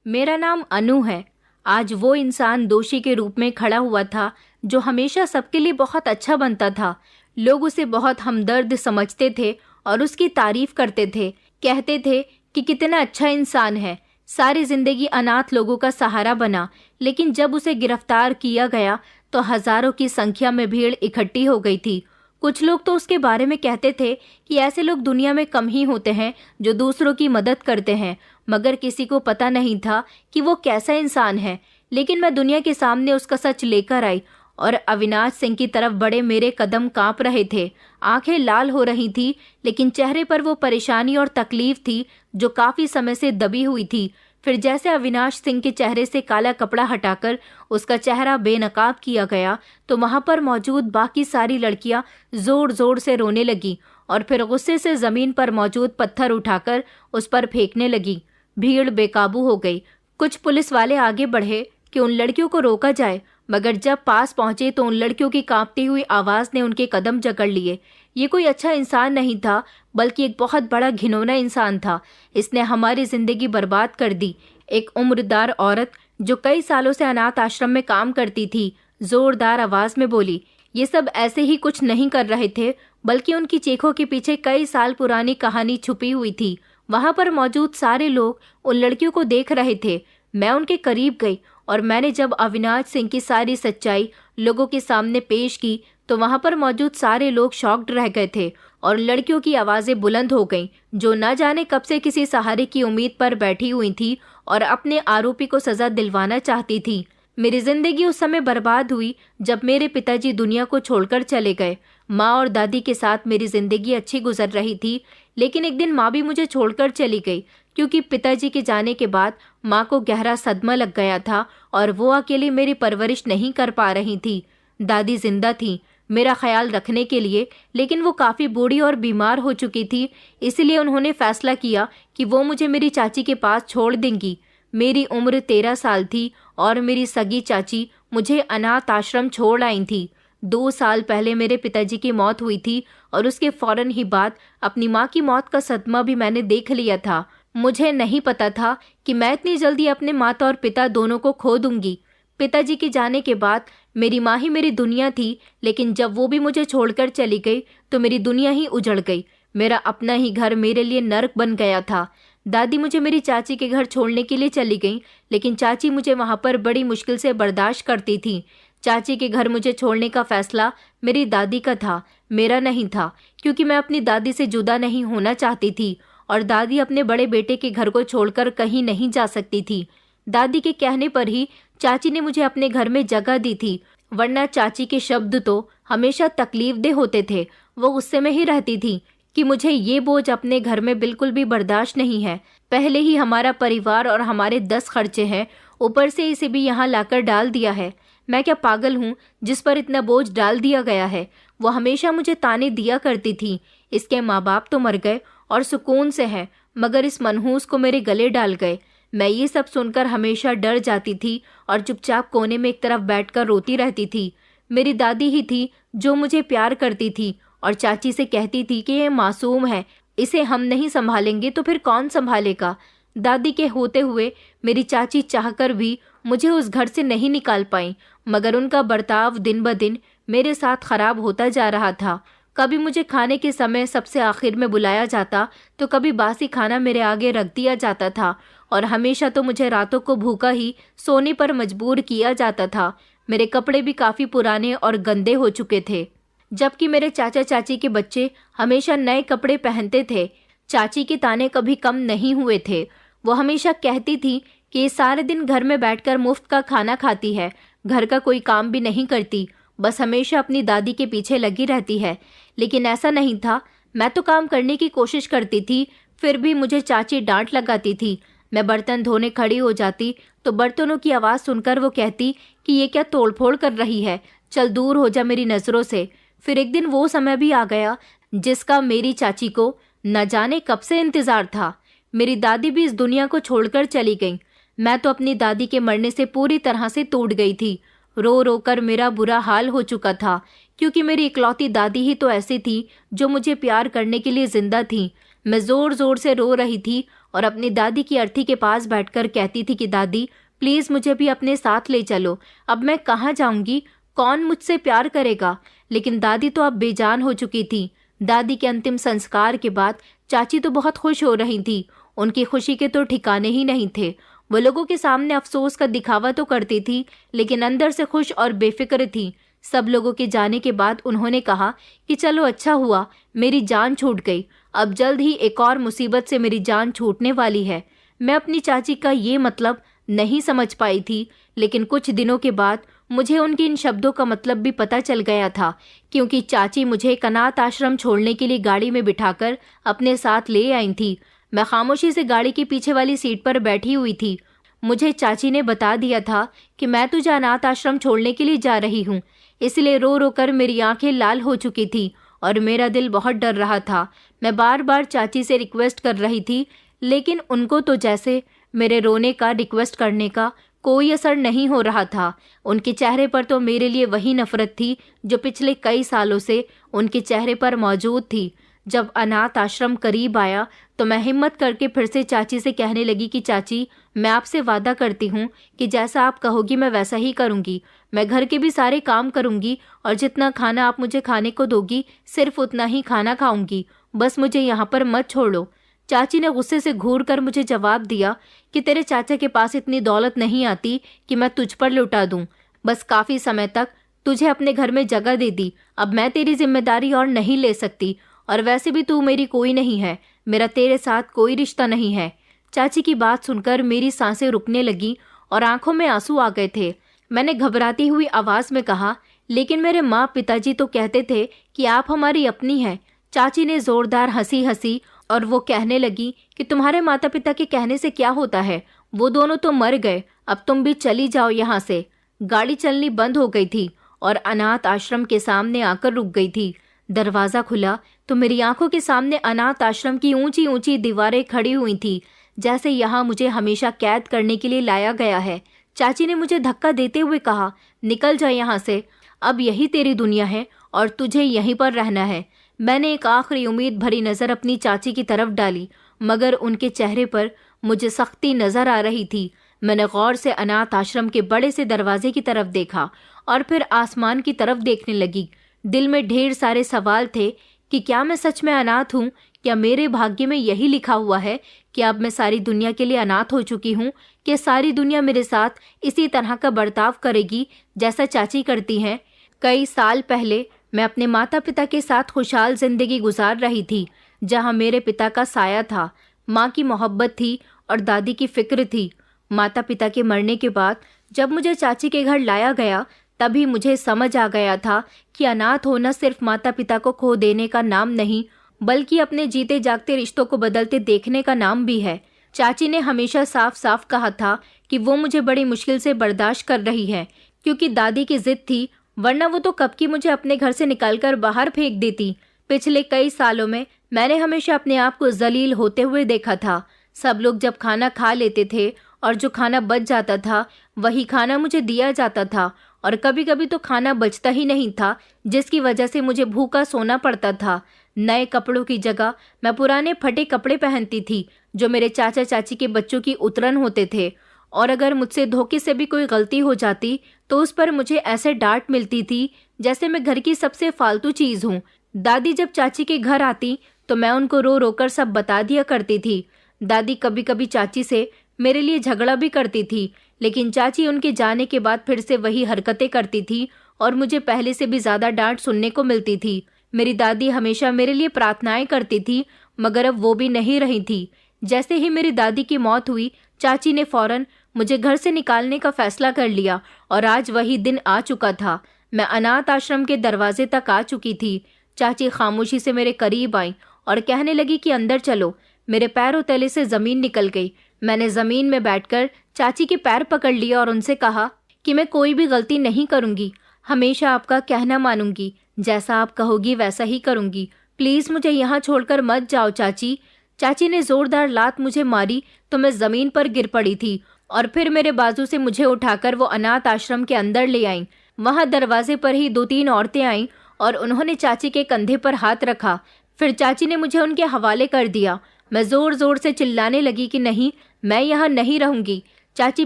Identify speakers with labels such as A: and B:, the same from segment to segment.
A: मेरा नाम अनु है। आज वो इंसान दोषी के रूप में खड़ा हुआ था जो हमेशा सबके लिए बहुत अच्छा बनता था। लोग उसे बहुत हमदर्द समझते थे और उसकी तारीफ करते थे, कहते थे कि कितना अच्छा इंसान है। सारी जिंदगी अनाथ लोगों का सहारा बना, लेकिन जब उसे गिरफ्तार किया गया तो हजारों की संख्या में भीड़ इकट्ठी हो गई थी। कुछ लोग तो उसके बारे में कहते थे कि ऐसे लोग दुनिया में कम ही होते हैं जो दूसरों की मदद करते हैं, मगर किसी को पता नहीं था कि वो कैसा इंसान है। लेकिन मैं दुनिया के सामने उसका सच लेकर आई और अविनाश सिंह की तरफ बढ़े मेरे कदम कांप रहे थे। आंखें लाल हो रही थी, लेकिन चेहरे पर वो परेशानी और तकलीफ थी जो काफी समय से दबी हुई थी। फिर जैसे अविनाश सिंह के चेहरे से काला कपड़ा हटाकर उसका चेहरा बेनकाब किया गया तो वहां पर मौजूद बाकी सारी लड़कियां जोर जोर से रोने लगी और फिर गुस्से से जमीन पर मौजूद पत्थर उठाकर उस पर फेंकने लगी। भीड़ बेकाबू हो गई। कुछ पुलिस वाले आगे बढ़े कि उन लड़कियों को रोका जाए, मगर जब पास पहुंचे तो उन लड़कियों की कांपती हुई आवाज ने उनके कदम जकड़ लिए। ये कोई अच्छा इंसान नहीं था, बल्कि एक बहुत बड़ा घिनौना इंसान था। इसने हमारी जिंदगी बर्बाद कर दी। एक उम्रदार औरत जो कई सालों से अनाथ आश्रम में काम करती थी जोरदार आवाज में बोली। ये सब ऐसे ही कुछ नहीं कर रहे थे, बल्कि उनकी चीखों के पीछे कई साल पुरानी कहानी छुपी हुई थी। वहां पर मौजूद सारे लोग उन लड़कियों को देख रहे थे। मैं उनके करीब गई और मैंने जब अविनाश सिंह की सारी सच्चाई लोगों के सामने पेश की तो वहां पर मौजूद सारे लोग शॉक्ड रह गए थे और लड़कियों की आवाजें बुलंद हो गईं, जो न जाने कब से किसी सहारे की उम्मीद पर बैठी हुई थी और अपने आरोपी को सजा दिलवाना चाहती थी। मेरी जिंदगी उस समय बर्बाद हुई जब मेरे पिताजी दुनिया को छोड़कर चले गए। माँ और दादी के साथ मेरी जिंदगी अच्छी गुजर रही थी, लेकिन एक दिन माँ भी मुझे छोड़कर चली गई, क्योंकि पिताजी के जाने के बाद माँ को गहरा सदमा लग गया था और वो अकेली मेरी परवरिश नहीं कर पा रही थी। दादी जिंदा थी मेरा ख्याल रखने के लिए, लेकिन वो काफ़ी बूढ़ी और बीमार हो चुकी थी। इसलिए उन्होंने फैसला किया कि वो मुझे मेरी चाची के पास छोड़ देंगी। मेरी उम्र 13 साल थी और मेरी सगी चाची मुझे अनाथ आश्रम छोड़ आई थी। 2 साल पहले मेरे पिताजी की मौत हुई थी और उसके फौरन ही बाद अपनी माँ की मौत का सदमा भी मैंने देख लिया था। मुझे नहीं पता था कि मैं इतनी जल्दी अपने माता और पिता दोनों को खो दूंगी। पिताजी के जाने के बाद मेरी माँ ही मेरी दुनिया थी, लेकिन जब वो भी मुझे छोड़कर चली गई तो मेरी दुनिया ही उजड़ गई। मेरा अपना ही घर मेरे लिए नर्क बन गया था। दादी मुझे मेरी चाची के घर छोड़ने के लिए चली गई, लेकिन चाची मुझे वहाँ पर बड़ी मुश्किल से बर्दाश्त करती थी। चाची के घर मुझे छोड़ने का फैसला मेरी दादी का था, मेरा नहीं था, क्योंकि मैं अपनी दादी से जुदा नहीं होना चाहती थी और दादी अपने बड़े बेटे के घर को छोड़कर कहीं नहीं जा सकती थी। दादी के कहने पर ही चाची ने मुझे अपने घर में जगह दी थी, वरना चाची के शब्द तो हमेशा तकलीफदेह होते थे। वो गुस्से में ही रहती थी कि मुझे ये बोझ अपने घर में बिल्कुल भी बर्दाश्त नहीं है। पहले ही हमारा परिवार और हमारे 10 खर्चे हैं, ऊपर से इसे भी यहाँ लाकर डाल दिया है। मैं क्या पागल हूँ जिस पर इतना बोझ डाल दिया गया है। वो हमेशा मुझे ताने दिया करती थी। इसके माँ बाप तो मर गए और सुकून से हैं, मगर इस मनहूस को मेरे गले डाल गए। मैं ये सब सुनकर हमेशा डर जाती थी और चुपचाप कोने में एक तरफ बैठकर रोती रहती थी। मेरी दादी ही थी जो मुझे प्यार करती थी और चाची से कहती थी कि ये मासूम है, इसे हम नहीं संभालेंगे तो फिर कौन संभालेगा। दादी के होते हुए मेरी चाची चाहकर भी मुझे उस घर से नहीं निकाल पाई, मगर उनका बर्ताव दिन ब दिन मेरे साथ खराब होता जा रहा था। कभी मुझे खाने के समय सबसे आखिर में बुलाया जाता तो कभी बासी खाना मेरे आगे रख दिया जाता था और हमेशा तो मुझे रातों को भूखा ही सोने पर मजबूर किया जाता था। मेरे कपड़े भी काफ़ी पुराने और गंदे हो चुके थे, जबकि मेरे चाचा चाची के बच्चे हमेशा नए कपड़े पहनते थे। चाची के ताने कभी कम नहीं हुए थे। वो हमेशा कहती थी कि ये सारे दिन घर में बैठकर मुफ्त का खाना खाती है, घर का कोई काम भी नहीं करती, बस हमेशा अपनी दादी के पीछे लगी रहती है। लेकिन ऐसा नहीं था। मैं तो काम करने की कोशिश करती थी, फिर भी मुझे चाची डांट लगाती थी। मैं बर्तन धोने खड़ी हो जाती तो बर्तनों की आवाज़ सुनकर वो कहती कि ये क्या तोड़फोड़ कर रही है, चल दूर हो जा मेरी नज़रों से। फिर एक दिन वो समय भी आ गया जिसका मेरी चाची को न जाने कब से इंतज़ार था। मेरी दादी भी इस दुनिया को छोड़कर चली गई। मैं तो अपनी दादी के मरने से पूरी तरह से टूट गई थी। रो रो कर मेरा बुरा हाल हो चुका था, क्योंकि मेरी इकलौती दादी ही तो ऐसी थी जो मुझे प्यार करने के लिए जिंदा थी। मैं ज़ोर ज़ोर से रो रही थी और अपनी दादी की अर्थी के पास बैठकर कहती थी कि दादी प्लीज मुझे भी अपने साथ ले चलो, अब मैं कहाँ जाऊंगी, कौन मुझसे प्यार करेगा। लेकिन दादी तो अब बेजान हो चुकी थी। दादी के अंतिम संस्कार के बाद चाची तो बहुत खुश हो रही थी। उनकी खुशी के तो ठिकाने ही नहीं थे। वो लोगों के सामने अफसोस का दिखावा तो करती थी, लेकिन अंदर से खुश और बेफिक्र थी। सब लोगों के जाने के बाद उन्होंने कहा कि चलो अच्छा हुआ, मेरी जान छूट गई, अब जल्द ही एक और मुसीबत से मेरी जान छूटने वाली है। मैं अपनी चाची का ये मतलब नहीं समझ पाई थी, लेकिन कुछ दिनों के बाद मुझे उनके इन शब्दों का मतलब भी पता चल गया था, क्योंकि चाची मुझे एक अनाथ आश्रम छोड़ने के लिए गाड़ी में बिठाकर अपने साथ ले आई थी। मैं खामोशी से गाड़ी के पीछे वाली सीट पर बैठी हुई थी। मुझे चाची ने बता दिया था कि मैं तुझे अनाथ आश्रम छोड़ने के लिए जा रही हूँ, इसलिए रो रो कर मेरी आंखें लाल हो चुकी थी और मेरा दिल बहुत डर रहा था। मैं बार बार चाची से रिक्वेस्ट कर रही थी, लेकिन उनको तो जैसे मेरे रोने का, रिक्वेस्ट करने का कोई असर नहीं हो रहा था। उनके चेहरे पर तो मेरे लिए वही नफरत थी जो पिछले कई सालों से उनके चेहरे पर मौजूद थी। जब अनाथ आश्रम करीब आया तो मैं हिम्मत करके फिर से चाची से कहने लगी कि चाची, मैं आपसे वादा करती हूँ कि जैसा आप कहोगी मैं वैसा ही करूँगी। मैं घर के भी सारे काम करूँगी और जितना खाना आप मुझे खाने को दोगी सिर्फ उतना ही खाना खाऊंगी, बस मुझे यहाँ पर मत छोड़ो। चाची ने गुस्से से घूर कर मुझे जवाब दिया कि तेरे चाचा के पास इतनी दौलत नहीं आती कि मैं तुझ पर लुटा दूं। बस काफी समय तक तुझे अपने घर में जगह दे दी, अब मैं तेरी जिम्मेदारी और नहीं ले सकती, और वैसे भी तू मेरी कोई नहीं है, मेरा तेरे साथ कोई रिश्ता नहीं है। चाची की बात सुनकर मेरी सांसें रुकने लगी और आंखों में आंसू आ गए थे। मैंने घबराती हुई आवाज में कहा, लेकिन मेरे माँ पिताजी तो कहते थे कि आप हमारी अपनी हैं। चाची ने जोरदार हंसी हंसी और वो कहने लगी कि तुम्हारे माता पिता के कहने से क्या होता है, वो दोनों तो मर गए, अब तुम भी चली जाओ यहाँ से। गाड़ी चलनी बंद हो गई थी और अनाथ आश्रम के सामने आकर रुक गई थी। दरवाजा खुला तो मेरी आंखों के सामने अनाथ आश्रम की ऊंची ऊंची दीवारें खड़ी हुई थी, जैसे यहाँ मुझे हमेशा कैद करने के लिए लाया गया है। चाची ने मुझे धक्का देते हुए कहा, निकल जा यहाँ से, अब यही तेरी दुनिया है और तुझे यहीं पर रहना है। मैंने एक आखिरी उम्मीद भरी नजर अपनी चाची की तरफ डाली, मगर उनके चेहरे पर मुझे सख्ती नजर आ रही थी। मैंने गौर से अनाथ आश्रम के बड़े से दरवाजे की तरफ देखा और फिर आसमान की तरफ देखने लगी। दिल में ढेर सारे सवाल थे कि क्या मैं सच में अनाथ हूँ? क्या मेरे भाग्य में यही लिखा हुआ है कि अब मैं सारी दुनिया के लिए अनाथ हो चुकी हूँ? क्या सारी दुनिया मेरे साथ इसी तरह का बर्ताव करेगी जैसा चाची करती हैं? कई साल पहले मैं अपने माता पिता के साथ खुशहाल जिंदगी गुजार रही थी, जहाँ मेरे पिता का साया था, माँ की मोहब्बत थी और दादी की फिक्र थी। माता पिता के मरने के बाद जब मुझे चाची के घर लाया गया, तभी मुझे समझ आ गया था कि अनाथ होना सिर्फ माता पिता को खो देने का नाम नहीं, बल्कि अपने जीते जागते रिश्तों को बदलते देखने का नाम भी है। चाची ने हमेशा साफ साफ कहा था कि वो मुझे बड़ी मुश्किल से बर्दाश्त कर रही है, क्योंकि दादी की जिद थी, वरना वो तो कब की मुझे अपने घर से निकालकर बाहर फेंक देती। पिछले कई सालों में मैंने हमेशा अपने आप को जलील होते हुए देखा था। सब लोग जब खाना खा लेते थे और जो खाना बच जाता था वही खाना मुझे दिया जाता था, और कभी कभी तो खाना बचता ही नहीं था, जिसकी वजह से मुझे भूखा सोना पड़ता था। नए कपड़ों की जगह मैं पुराने फटे कपड़े पहनती थी, जो मेरे चाचा चाची के बच्चों की उतरन होते थे, और अगर मुझसे धोखे से भी कोई गलती हो जाती तो उस पर मुझे ऐसे डांट मिलती थी जैसे मैं घर की सबसे फालतू चीज हूँ। दादी जब चाची के घर आती तो मैं उनको रो रो कर सब बता दिया करती थी। दादी कभी कभी चाची से मेरे लिए झगड़ा भी करती थी, लेकिन चाची उनके जाने के बाद फिर से वही हरकतें करती थी और मुझे पहले से भी ज्यादा डांट सुनने को मिलती थी। मेरी दादी हमेशा मेरे लिए प्रार्थनाएं करती थी, मगर अब वो भी नहीं रही थी। जैसे ही मेरी दादी की मौत हुई, चाची ने फौरन मुझे घर से निकालने का फैसला कर लिया और आज वही दिन आ चुका था। मैं अनाथ आश्रम के दरवाजे तक आ चुकी थी। चाची खामोशी से मेरे करीब आई और कहने लगी कि अंदर चलो। मेरे पैरों तले से जमीन निकल गई। मैंने जमीन में बैठकर चाची के पैर पकड़ लिए और उनसे कहा कि मैं कोई भी गलती नहीं करूंगी, हमेशा आपका कहना मानूंगी, जैसा आप कहोगी वैसा ही करूंगी। प्लीज मुझे यहाँ छोड़कर मत जाओ चाची। चाची ने जोरदार लात मुझे मारी तो मैं जमीन पर गिर पड़ी थी और फिर मेरे बाजू से मुझे उठाकर वो अनाथ आश्रम के अंदर ले आईं। वहां दरवाजे पर ही 2-3 औरतें आईं और उन्होंने चाची के कंधे पर हाथ रखा। फिर चाची ने मुझे उनके हवाले कर दिया। मैं जोर जोर से चिल्लाने लगी कि नहीं, मैं यहाँ नहीं रहूंगी, चाची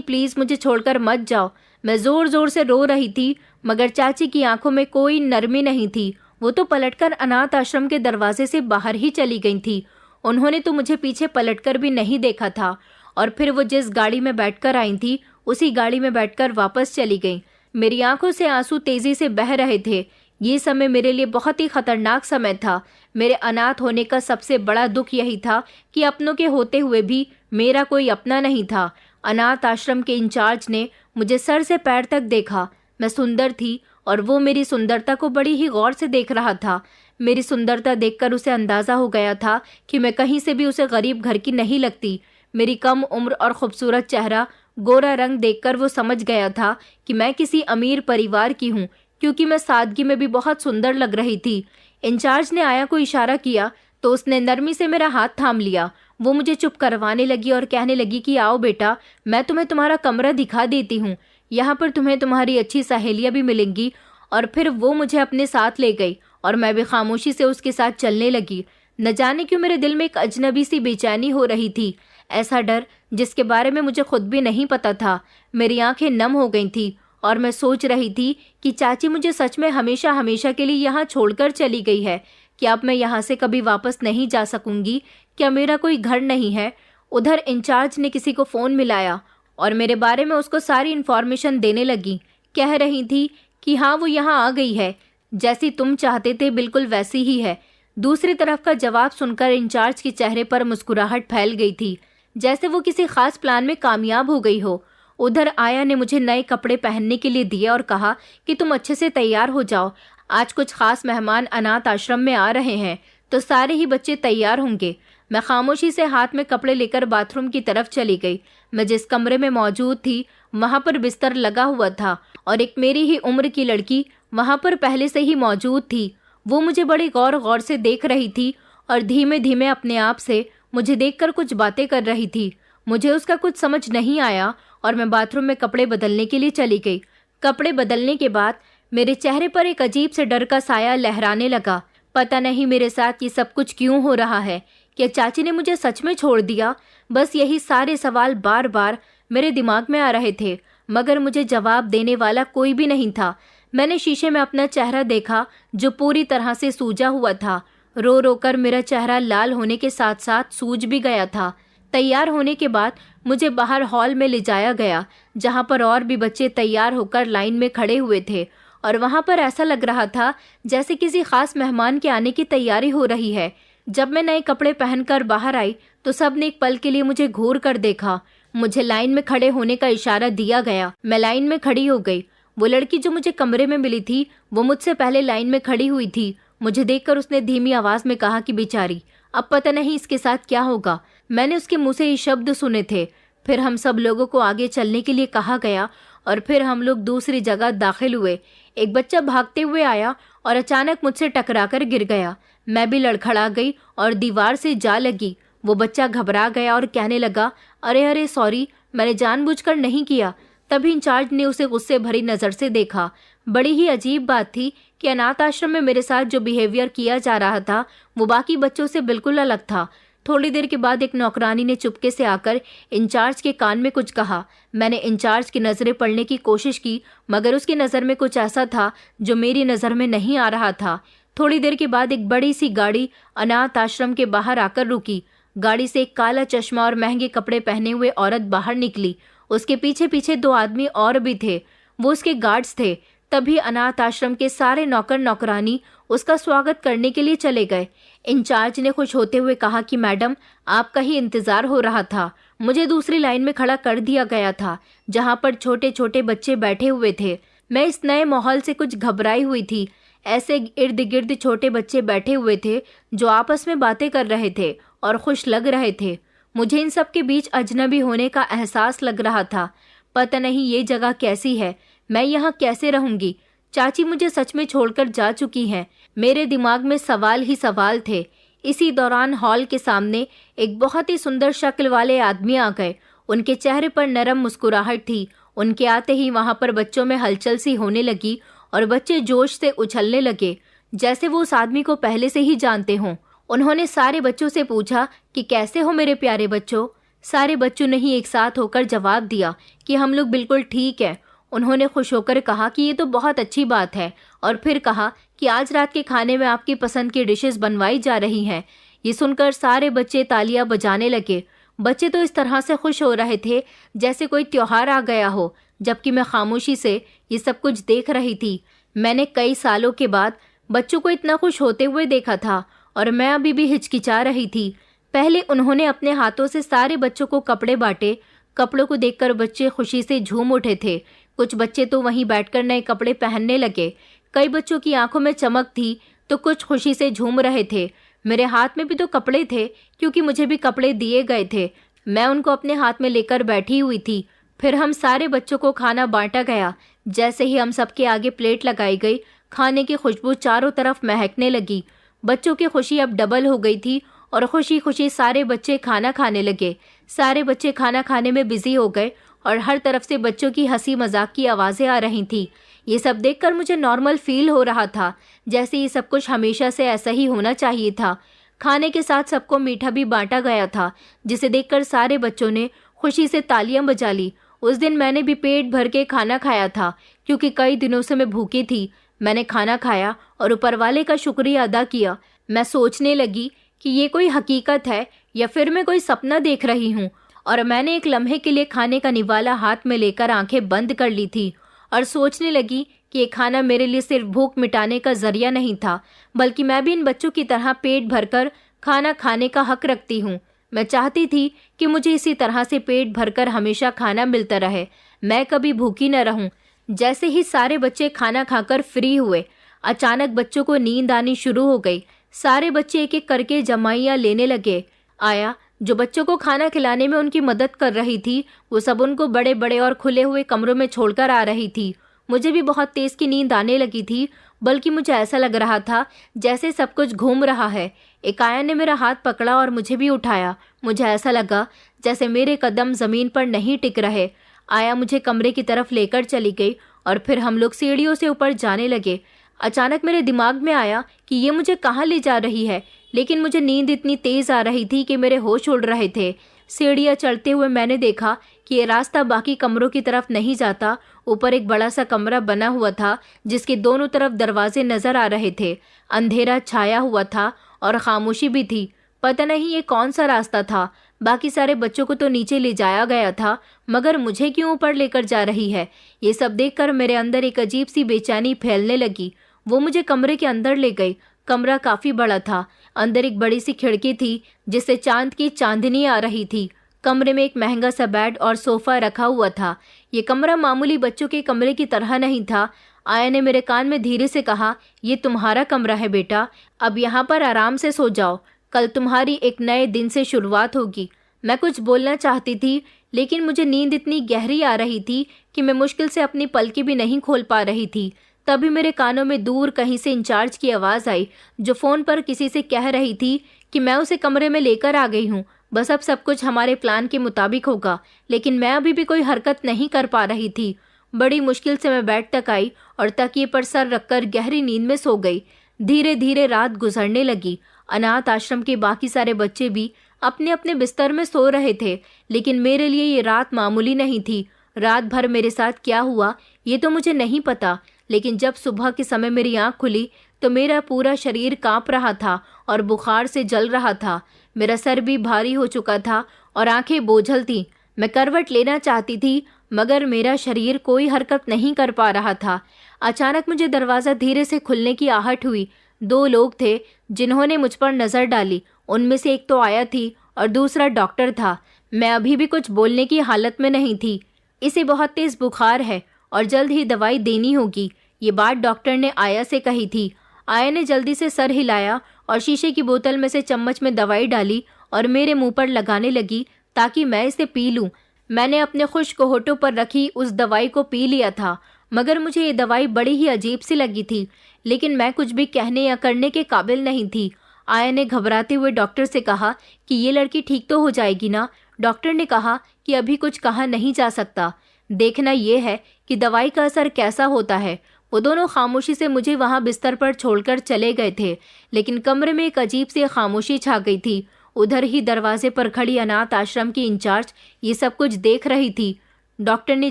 A: प्लीज मुझे छोड़कर मत जाओ। मैं जोर जोर से रो रही थी, मगर चाची की आंखों में कोई नरमी नहीं थी। वो तो पलटकर अनाथ आश्रम के दरवाजे से बाहर ही चली गई थी। उन्होंने तो मुझे पीछे पलटकर भी नहीं देखा था, और फिर वो जिस गाड़ी में बैठकर आई थी उसी गाड़ी में बैठकर वापस चली गई। मेरी आंखों से आंसू तेजी से बह रहे थे। ये समय मेरे लिए बहुत ही खतरनाक समय था। मेरे अनाथ होने का सबसे बड़ा दुख यही था कि अपनों के होते हुए भी मेरा कोई अपना नहीं था। अनाथ आश्रम के इंचार्ज ने मुझे सर से पैर तक देखा। मैं सुंदर थी और वो मेरी सुंदरता को बड़ी ही गौर से देख रहा था। मेरी सुंदरता देखकर उसे अंदाजा हो गया था कि मैं कहीं से भी उसे गरीब घर की नहीं लगती। मेरी कम उम्र और खूबसूरत चेहरा, गोरा रंग देखकर वो समझ गया था कि मैं किसी अमीर परिवार की हूँ, क्योंकि मैं सादगी में भी बहुत सुंदर लग रही थी। इंचार्ज ने आया को इशारा किया तो उसने नरमी से मेरा हाथ थाम लिया। वो मुझे चुप करवाने लगी और कहने लगी कि आओ बेटा, मैं तुम्हें तुम्हारा कमरा दिखा देती हूँ, यहाँ पर तुम्हें तुम्हारी अच्छी सहेलियाँ भी मिलेंगी। और फिर वो मुझे अपने साथ ले गई और मैं भी खामोशी से उसके साथ चलने लगी। न जाने क्यों मेरे दिल में एक अजनबी सी बेचैनी हो रही थी, ऐसा डर जिसके बारे में मुझे खुद भी नहीं पता था। मेरी आंखें नम हो गई थी और मैं सोच रही थी कि चाची मुझे सच में हमेशा हमेशा के लिए यहाँ छोड़कर चली गई है। क्या अब मैं यहाँ से कभी वापस नहीं जा सकूंगी? क्या मेरा कोई घर नहीं है? उधर इंचार्ज ने किसी को फ़ोन मिलाया और मेरे बारे में उसको सारी इन्फॉर्मेशन देने लगी। कह रही थी कि हाँ, वो यहाँ आ गई है, जैसी तुम चाहते थे बिल्कुल वैसी ही है। दूसरी तरफ का जवाब सुनकर इंचार्ज के चेहरे पर मुस्कुराहट फैल गई थी, जैसे वो किसी खास प्लान में कामयाब हो गई हो। उधर आया ने मुझे नए कपड़े पहनने के लिए दिए और कहा कि तुम अच्छे से तैयार हो जाओ, आज कुछ खास मेहमान अनाथ आश्रम में आ रहे हैं, तो सारे ही बच्चे तैयार होंगे। मैं खामोशी से हाथ में कपड़े लेकर बाथरूम की तरफ चली गई। मैं जिस कमरे में मौजूद थी वहां पर बिस्तर लगा हुआ था और एक मेरी ही उम्र की लड़की वहां पर पहले से ही मौजूद थी। वो मुझे बड़ी गौर गौर से देख रही थी और धीमे धीमे अपने आप से मुझे देखकर कुछ बातें कर रही थी। मुझे उसका कुछ समझ नहीं आया और मैं बाथरूम में कपड़े बदलने के लिए चली गई। कपड़े बदलने के बाद मेरे चेहरे पर एक अजीब से डर का साया लहराने लगा। पता नहीं मेरे साथ ये सब कुछ क्यों हो रहा है। क्या चाची ने मुझे सच में छोड़ दिया? बस यही सारे सवाल बार बार मेरे दिमाग में आ रहे थे, मगर मुझे जवाब देने वाला कोई भी नहीं था। मैंने शीशे में अपना चेहरा देखा जो पूरी तरह से सूजा हुआ था। रो रो कर मेरा चेहरा लाल होने के साथ साथ सूज भी गया था। तैयार होने के बाद मुझे बाहर हॉल में ले जाया गया, जहाँ पर और भी बच्चे तैयार होकर लाइन में खड़े हुए थे और वहाँ पर ऐसा लग रहा था जैसे किसी खास मेहमान के आने की तैयारी हो रही है। जब मैं नए कपड़े पहनकर बाहर आई तो सबने एक पल के लिए मुझे घूर कर देखा। मुझे लाइन में खड़े होने का इशारा दिया गया। मैं लाइन में खड़ी हो गई। वो लड़की जो मुझे कमरे में मिली थी वो मुझसे पहले लाइन में खड़ी हुई थी। मुझे देखकर उसने धीमी आवाज में कहा कि बेचारी, अब पता नहीं इसके साथ क्या होगा। मैंने उसके मुंह से ये शब्द सुने थे। फिर हम सब लोगों को आगे चलने के लिए कहा गया और फिर हम लोग दूसरी जगह दाखिल हुए। एक बच्चा भागते हुए आया और अचानक मुझसे टकराकर गिर गया। मैं भी लड़खड़ा गई और दीवार से जा लगी। वो बच्चा घबरा गया और कहने लगा, अरे अरे सॉरी, मैंने जानबूझकर नहीं किया। तभी इंचार्ज ने उसे गुस्से भरी नज़र से देखा। बड़ी ही अजीब बात थी कि अनाथ आश्रम में मेरे साथ जो बिहेवियर किया जा रहा था वो बाकी बच्चों से बिल्कुल अलग था। थोड़ी देर के बाद एक नौकरानी ने चुपके से आकर इंचार्ज के कान में कुछ कहा। मैंने इंचार्ज की नज़रें पढ़ने की कोशिश की, मगर उसकी नज़र में कुछ ऐसा था जो मेरी नज़र में नहीं आ रहा था। थोड़ी देर के बाद एक बड़ी सी गाड़ी अनाथ आश्रम के बाहर आकर रुकी। गाड़ी से एक काला चश्मा और महंगे कपड़े पहने हुए औरत बाहर निकली। उसके पीछे पीछे 2 आदमी और भी थे, वो उसके गार्ड्स थे। तभी अनाथ आश्रम के सारे नौकर नौकरानी उसका स्वागत करने के लिए चले गए। इंचार्ज ने खुश होते हुए कहा कि मैडम, आपका ही इंतजार हो रहा था। मुझे दूसरी लाइन में खड़ा कर दिया गया था जहां पर छोटे छोटे बच्चे बैठे हुए थे। मैं इस नए माहौल से कुछ घबराई हुई थी। ऐसे इर्द गिर्द छोटे बच्चे बैठे हुए थे जो आपस में बातें कर रहे थे और खुश लग रहे थे। मुझे इन सब के बीच अजनबी होने का एहसास लग रहा था। पता नहीं ये जगह कैसी है, मैं यहाँ कैसे रहूंगी। चाची मुझे सच में छोड़कर जा चुकी हैं। मेरे दिमाग में सवाल ही सवाल थे। इसी दौरान हॉल के सामने एक बहुत ही सुंदर शक्ल वाले आदमी आ गए। उनके चेहरे पर नरम मुस्कुराहट थी। उनके आते ही वहां पर बच्चों में हलचल सी होने लगी और बच्चे जोश से उछलने लगे, जैसे वो उस आदमी को पहले से ही जानते हों। उन्होंने सारे बच्चों से पूछा कि कैसे हो मेरे प्यारे बच्चों। सारे बच्चों ने ही एक साथ होकर जवाब दिया कि हम लोग बिल्कुल ठीक है। उन्होंने खुश होकर कहा कि ये तो बहुत अच्छी बात है और फिर कहा कि आज रात के खाने में आपकी पसंद की डिशेस बनवाई जा रही हैं। ये सुनकर सारे बच्चे तालियां बजाने लगे। बच्चे तो इस तरह से खुश हो रहे थे जैसे कोई त्योहार आ गया हो, जबकि मैं खामोशी से ये सब कुछ देख रही थी। मैंने कई सालों के बाद बच्चों को इतना खुश होते हुए देखा था और मैं अभी भी हिचकिचा रही थी। पहले उन्होंने अपने हाथों से सारे बच्चों को कपड़े बांटे। कपड़ों को देखकर बच्चे खुशी से झूम उठे थे। कुछ बच्चे तो वहीं बैठकर नए कपड़े पहनने लगे। कई बच्चों की आंखों में चमक थी तो कुछ खुशी से झूम रहे थे। मेरे हाथ में भी तो कपड़े थे क्योंकि मुझे भी कपड़े दिए गए थे। मैं उनको अपने हाथ में लेकर बैठी हुई थी। फिर हम सारे बच्चों को खाना बांटा गया। जैसे ही हम सबके आगे प्लेट लगाई गई, खाने की खुशबू चारों तरफ महकने लगी। बच्चों की खुशी अब डबल हो गई थी और खुशी खुशी सारे बच्चे खाना खाने लगे। सारे बच्चे खाना खाने में बिजी हो गए और हर तरफ से बच्चों की हंसी मजाक की आवाज़ें आ रही थी। ये सब देखकर मुझे नॉर्मल फील हो रहा था, जैसे ये सब कुछ हमेशा से ऐसा ही होना चाहिए था। खाने के साथ सबको मीठा भी बांटा गया था, जिसे देखकर सारे बच्चों ने खुशी से तालियां बजा ली। उस दिन मैंने भी पेट भर के खाना खाया था क्योंकि कई दिनों से मैं भूखी थी। मैंने खाना खाया और ऊपर वाले का शुक्रिया अदा किया। मैं सोचने लगी कि ये कोई हकीकत है या फिर मैं कोई सपना देख रही हूँ, और मैंने एक लम्हे के लिए खाने का निवाला हाथ में लेकर आंखें बंद कर ली थी और सोचने लगी कि ये खाना मेरे लिए सिर्फ भूख मिटाने का जरिया नहीं था, बल्कि मैं भी इन बच्चों की तरह पेट भरकर खाना खाने का हक रखती हूँ। मैं चाहती थी कि मुझे इसी तरह से पेट भरकर हमेशा खाना मिलता रहे, मैं कभी भूखी न रहूं। जैसे ही सारे बच्चे खाना खाकर फ्री हुए, अचानक बच्चों को नींद आनी शुरू हो गई। सारे बच्चे एक एक करके जमाइयाँ लेने लगे। आया, जो बच्चों को खाना खिलाने में उनकी मदद कर रही थी, वो सब उनको बड़े बड़े और खुले हुए कमरों में छोड़कर आ रही थी। मुझे भी बहुत तेज की नींद आने लगी थी, बल्कि मुझे ऐसा लग रहा था जैसे सब कुछ घूम रहा है। एक आया ने मेरा हाथ पकड़ा और मुझे भी उठाया। मुझे ऐसा लगा जैसे मेरे कदम जमीन पर नहीं टिक रहे। आया मुझे कमरे की तरफ लेकर चली गई और फिर हम लोग सीढ़ियों से ऊपर जाने लगे। अचानक मेरे दिमाग में आया कि ये मुझे कहाँ ले जा रही है, लेकिन मुझे नींद इतनी तेज आ रही थी कि मेरे होश उड़ रहे थे। सीढ़ियाँ चढ़ते हुए मैंने देखा कि ये रास्ता बाकी कमरों की तरफ नहीं जाता। ऊपर एक बड़ा सा कमरा बना हुआ था जिसके दोनों तरफ दरवाजे नजर आ रहे थे। अंधेरा छाया हुआ था और खामोशी भी थी। पता नहीं ये कौन सा रास्ता था। बाकी सारे बच्चों को तो नीचे ले जाया गया था, मगर मुझे क्यों ऊपर लेकर जा रही है। ये सब देखकर मेरे अंदर एक अजीब सी बेचैनी फैलने लगी। वो मुझे कमरे के अंदर ले गई। कमरा काफी बड़ा था। अंदर एक बड़ी सी खिड़की थी जिससे चांद की चांदनी आ रही थी। कमरे में एक महंगा सा बेड और सोफा रखा हुआ था। ये कमरा मामूली बच्चों के कमरे की तरह नहीं था। आया ने मेरे कान में धीरे से कहा, ये तुम्हारा कमरा है बेटा, अब यहाँ पर आराम से सो जाओ, कल तुम्हारी एक नए दिन से शुरुआत होगी। मैं कुछ बोलना चाहती थी, लेकिन मुझे नींद इतनी गहरी आ रही थी कि मैं मुश्किल से अपनी पलकें भी नहीं खोल पा रही थी। तभी मेरे कानों में दूर कहीं से इंचार्ज की आवाज़ आई, जो फ़ोन पर किसी से कह रही थी कि मैं उसे कमरे में लेकर आ गई हूँ, बस अब सब कुछ हमारे प्लान के मुताबिक होगा। लेकिन मैं अभी भी कोई हरकत नहीं कर पा रही थी। बड़ी मुश्किल से मैं बेड तक आई और तकिए पर सर रखकर गहरी नींद में सो गई। धीरे धीरे रात गुजरने लगी। अनाथ आश्रम के बाकी सारे बच्चे भी अपने अपने बिस्तर में सो रहे थे, लेकिन मेरे लिए ये रात मामूली नहीं थी। रात भर मेरे साथ क्या हुआ ये तो मुझे नहीं पता, लेकिन जब सुबह के समय मेरी आंख खुली तो मेरा पूरा शरीर कांप रहा था और बुखार से जल रहा था। मेरा सर भी भारी हो चुका था और आंखें बोझल थीं। मैं करवट लेना चाहती थी, मगर मेरा शरीर कोई हरकत नहीं कर पा रहा था। अचानक मुझे दरवाज़ा धीरे से खुलने की आहट हुई। 2 लोग थे जिन्होंने मुझ पर नज़र डाली। उनमें से एक तो आया थी और दूसरा डॉक्टर था। मैं अभी भी कुछ बोलने की हालत में नहीं थी। इसे बहुत तेज़ बुखार है और जल्द ही दवाई देनी होगी, ये बात डॉक्टर ने आया से कही थी। आया ने जल्दी से सर हिलाया और शीशे की बोतल में से चम्मच में दवाई डाली और मेरे मुंह पर लगाने लगी ताकि मैं इसे पी लूं। मैंने अपने खुश्क होठों पर रखी उस दवाई को पी लिया था, मगर मुझे ये दवाई बड़ी ही अजीब सी लगी थी, लेकिन मैं कुछ भी कहने या करने के काबिल नहीं थी। आया ने घबराते हुए डॉक्टर से कहा कि ये लड़की ठीक तो हो जाएगी ना। डॉक्टर ने कहा कि अभी कुछ कहा नहीं जा सकता, देखना यह है कि दवाई का असर कैसा होता है। वो दोनों खामोशी से मुझे वहां बिस्तर पर छोड़कर चले गए थे, लेकिन कमरे में एक अजीब सी खामोशी छा गई थी। उधर ही दरवाजे पर खड़ी अनाथ आश्रम की इंचार्ज ये सब कुछ देख रही थी। डॉक्टर ने